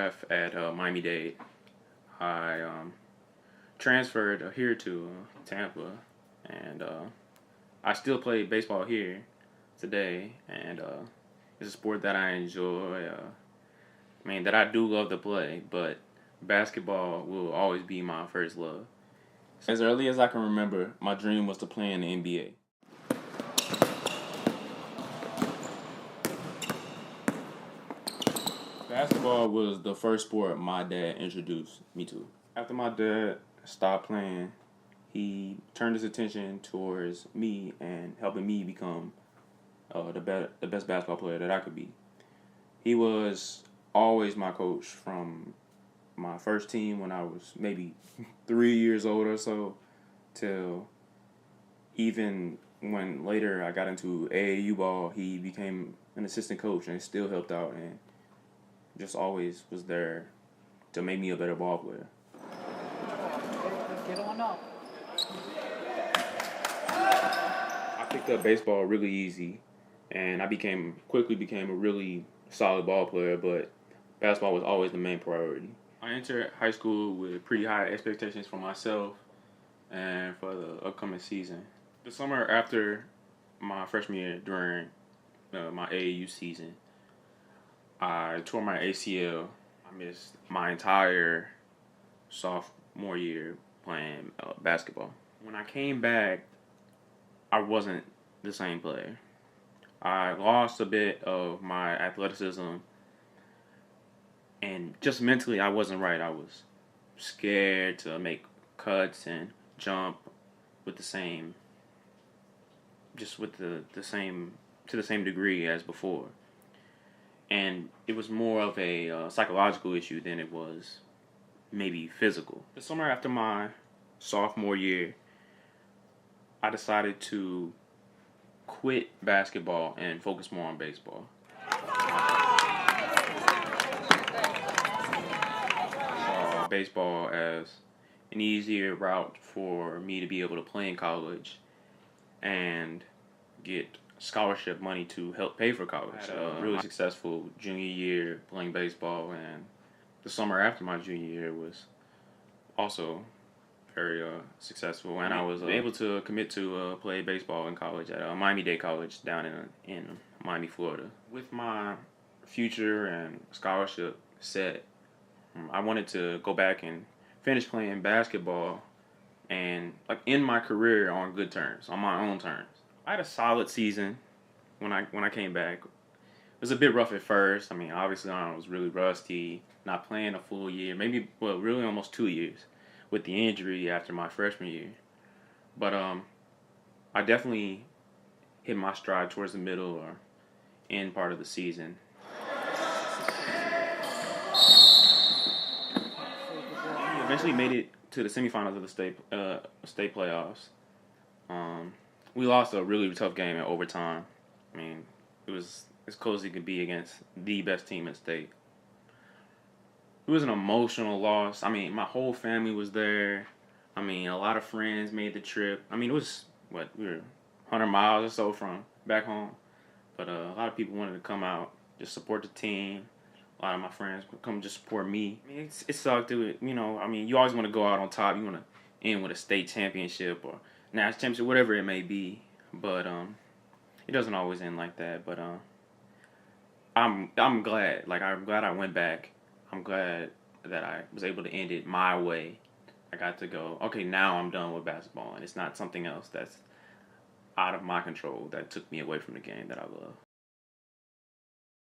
draft at Miami-Dade. I transferred here to Tampa, and I still play baseball here today, and it's a sport that I enjoy. That I do love to play, but basketball will always be my first love. As early as I can remember, my dream was to play in the NBA. Basketball was the first sport my dad introduced me to. After my dad stopped playing, he turned his attention towards me and helping me become the best basketball player that I could be. He was always my coach from my first team when I was maybe 3 years old or so till even when later I got into AAU ball, he became an assistant coach and still helped out and just always was there to make me a better ball player. Get on up. I picked up baseball really easy, and I quickly became a really solid ball player, but basketball was always the main priority. I entered high school with pretty high expectations for myself and for the upcoming season. The summer after my freshman year, during my AAU season, I tore my ACL. I missed my entire sophomore year playing basketball. When I came back, I wasn't the same player. I lost a bit of my athleticism, and just mentally I wasn't right. I was scared to make cuts and jump with the same to the same degree as before. And it was more of a psychological issue than it was maybe physical. The summer after my sophomore year, I decided to quit basketball and focus more on baseball. I saw baseball as an easier route for me to be able to play in college and get scholarship money to help pay for college. I had a really successful junior year playing baseball, and the summer after my junior year was also very successful, and I was able to commit to play baseball in college at Miami-Dade College down in Miami, Florida. With my future and scholarship set, I wanted to go back and finish playing basketball and end my career on good terms, on my own terms. I had a solid season when I came back. It was a bit rough at first. Obviously I was really rusty, not playing a full year, really almost 2 years with the injury after my freshman year. But I definitely hit my stride towards the middle or end part of the season. We eventually made it to the semifinals of the state playoffs. We lost a really tough game in overtime. It was as close as it could be against the best team in state. It was an emotional loss. My whole family was there. A lot of friends made the trip. It was, we were 100 miles or so from back home. But a lot of people wanted to come out, just support the team. A lot of my friends would come just support me. It sucked. You always want to go out on top. You want to end with a state championship or national championship, whatever it may be. But it doesn't always end like that. But I'm glad. I'm glad I went back. I'm glad that I was able to end it my way. I got to go, okay, now I'm done with basketball, and it's not something else that's out of my control that took me away from the game that I love.